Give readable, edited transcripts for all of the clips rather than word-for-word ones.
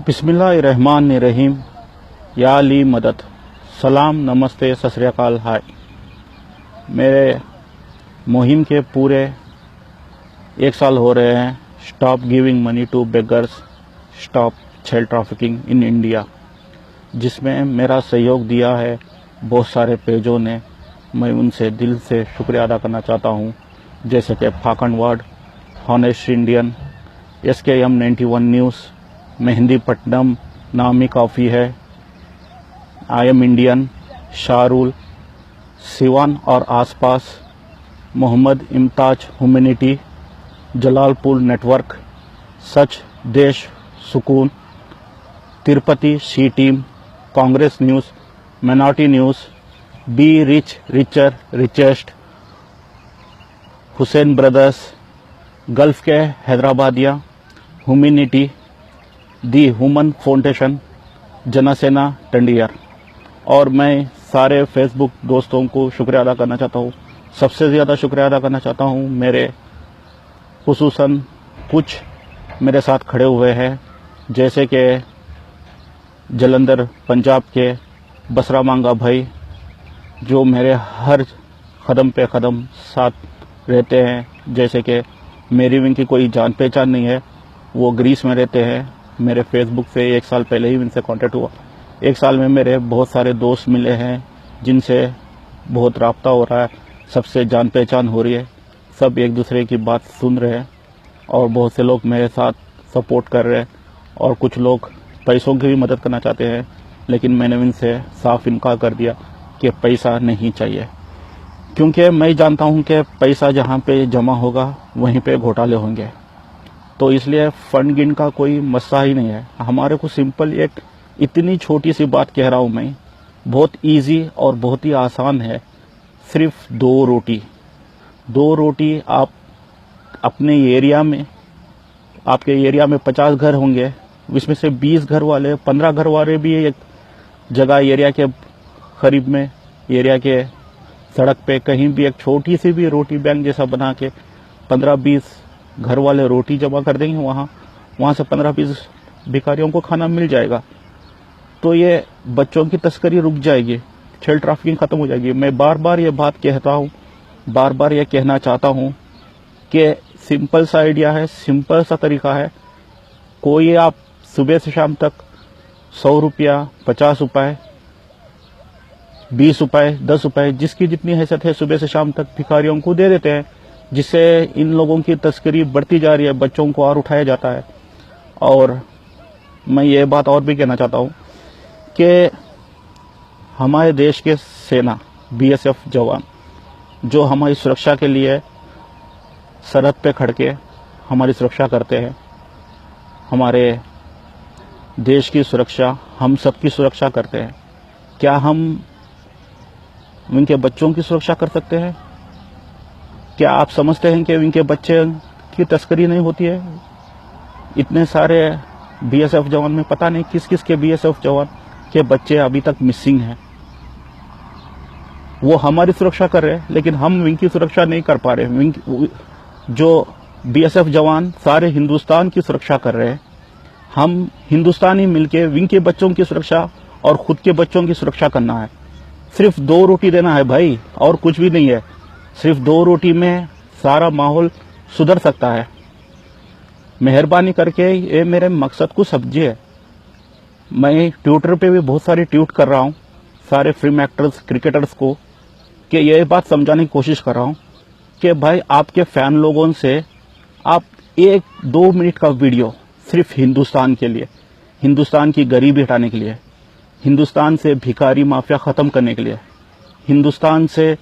बिस्मिल्लाहिर्रहमानिर्रहीम। या अली मदद। सलाम, नमस्ते, सत श्री अकाल, हाय। मेरे मुहिम के पूरे 1 साल हो रहे हैं। Stop giving money to beggars, stop child trafficking in India, जिसमें मेरा सहयोग दिया है बहुत सारे पेजों ने। मैं उनसे दिल से शुक्रिया अदा करना चाहता हूँ, जैसे कि फाकन word, honest Indian, SKM 91 news, Mehdipatnam नामी काफ़ी है, I am Indian, Shahrul, Siwan और आसपास, मोहम्मद इम्ताज ह्यूमैनिटी, जलालपुर नेटवर्क, सच देश सुकून, Tirupati C team, Congress news, minority news, be rich richer richest, Hussain brothers, gulf के Hyderabadia, humanity, the human foundation, Janasena टंडियर। और मैं सारे फेसबुक दोस्तों को शुक्रिया अदा करना चाहता हूँ। सबसे ज़्यादा शुक्रिया अदा करना चाहता हूँ मेरे खुसूसन कुछ मेरे साथ खड़े हुए हैं, जैसे कि जलंधर पंजाब के बसरा मांगा भाई, जो मेरे हर कदम पे कदम साथ रहते हैं। जैसे कि मेरी इनकी कोई जान पहचान नहीं है, वो ग्रीस में रहते हैं। मेरे फेसबुक से 1 साल पहले ही इनसे कांटेक्ट हुआ। 1 साल में मेरे बहुत सारे दोस्त मिले हैं, जिनसे बहुत राब्ता हो रहा है, सबसे जान पहचान हो रही है, सब एक दूसरे की बात सुन रहे हैं और बहुत से लोग मेरे साथ सपोर्ट कर रहे हैं। और कुछ लोग पैसों की भी मदद करना चाहते हैं, लेकिन मैंने इनसे साफ इनकार कर दिया कि पैसा नहीं चाहिए, क्योंकि मैं जानता हूं कि पैसा जहां पे जमा होगा वहीं पे घोटाले होंगे। तो इसलिए फंड गिन का कोई मसला ही नहीं है हमारे को। सिंपल एक इतनी छोटी सी बात कह रहा हूं मैं, बहुत इजी और बहुत ही आसान है। सिर्फ 2 रोटी आप अपने एरिया में, आपके एरिया में 50 घर होंगे, इसमें से 20 घर वाले, 15 घर वाले भी एक जगह एरिया के करीब में, एरिया के सड़क पे कहीं भी एक छोटी सी भी रोटी बैंक जैसा बना के 15-20 घर वाले रोटी जमा कर देंगे, वहां से 15-20 भिखारियों को खाना मिल जाएगा। तो ये बच्चों की तस्करी रुक जाएगी, चाइल्ड ट्रैफिकिंग खत्म हो जाएगी। मैं बार बार ये बात कहता हूँ, बार बार ये कहना चाहता हूँ कि सिंपल सा आइडिया है, सिंपल सा तरीका है। कोई आप सुबह से शाम तक 100 रुपया, 50 रुपए, 20 रुपए, 10 रुपए, जिसकी जितनी हैसियत है, सुबह से शाम तक भिखारियों को दे देते हैं, जिससे इन लोगों की तस्करी बढ़ती जा रही है, बच्चों को और उठाया जाता है। और मैं ये बात और भी कहना चाहता हूँ कि हमारे देश के सेना, BSF जवान, जो हमारी सुरक्षा के लिए सरहद पे खड़ के हमारी सुरक्षा करते हैं, हमारे देश की सुरक्षा, हम सबकी सुरक्षा करते हैं, क्या हम उनके बच्चों की सुरक्षा कर सकते हैं? क्या आप समझते हैं कि उनके बच्चे की तस्करी नहीं होती है? इतने सारे BSF जवान में पता नहीं किस किस के BSF जवान के बच्चे अभी तक मिसिंग हैं। वो हमारी सुरक्षा कर रहे हैं, लेकिन हम उनकी सुरक्षा नहीं कर पा रहे। जो BSF जवान सारे हिंदुस्तान की सुरक्षा कर रहे हैं, हम हिंदुस्तानी मिलके उनके बच्चों की सुरक्षा और खुद के बच्चों की सुरक्षा करना है। सिर्फ 2 रोटी देना है भाई, और कुछ भी नहीं है। सिर्फ 2 रोटी में सारा माहौल सुधर सकता है। मेहरबानी करके ये मेरे मकसद को समझिए। मैं ट्विटर पे भी बहुत सारी ट्वीट कर रहा हूँ सारे फिल्म एक्टर्स, क्रिकेटर्स को, कि ये बात समझाने की कोशिश कर रहा हूँ कि भाई आपके फैन लोगों से आप 1-2 मिनट का वीडियो सिर्फ हिंदुस्तान के लिए, हिंदुस्तान की गरीबी हटाने के लिए, हिंदुस्तान से भिखारी माफिया खत्म करने के लिए, हिंदुस्तान से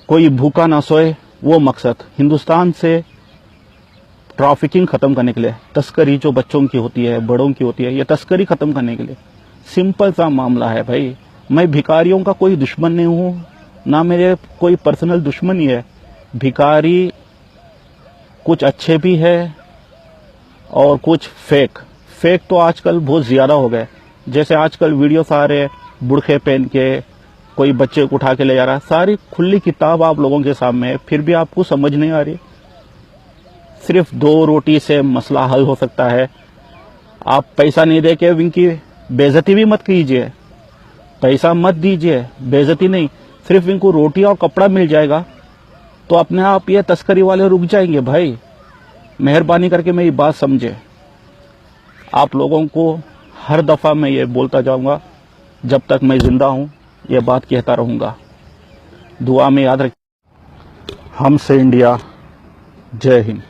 कोई भूखा ना सोए वो मकसद, हिंदुस्तान से ट्रैफिकिंग खत्म करने के लिए, तस्करी जो बच्चों की होती है, बड़ों की होती है, ये तस्करी खत्म करने के लिए। सिंपल सा मामला है भाई। मैं भिखारियों का कोई दुश्मन नहीं हूँ, ना मेरे कोई पर्सनल दुश्मन ही है। भिखारी कुछ अच्छे भी है और कुछ फेक तो आजकल बहुत ज्यादा हो गए। जैसे आजकल वीडियोस आ रहे हैं, बुरखे पहन के कोई बच्चे को उठा के ले जा रहा है। सारी खुली किताब आप लोगों के सामने है, फिर भी आपको समझ नहीं आ रही। सिर्फ 2 रोटी से मसला हल हो सकता है। आप पैसा नहीं दे के इनकी बेइज्जती भी मत कीजिए, पैसा मत दीजिए, बेइज्जती नहीं, सिर्फ इनको रोटी और कपड़ा मिल जाएगा तो अपने आप ये तस्करी वाले रुक जाएंगे। भाई मेहरबानी करके मेरी बात समझे। आप लोगों को हर दफ़ा मैं ये बोलता जाऊंगा, जब तक मैं जिंदा हूं ये बात कहता रहूंगा। दुआ में याद रखिए। हमसे इंडिया, जय हिंद।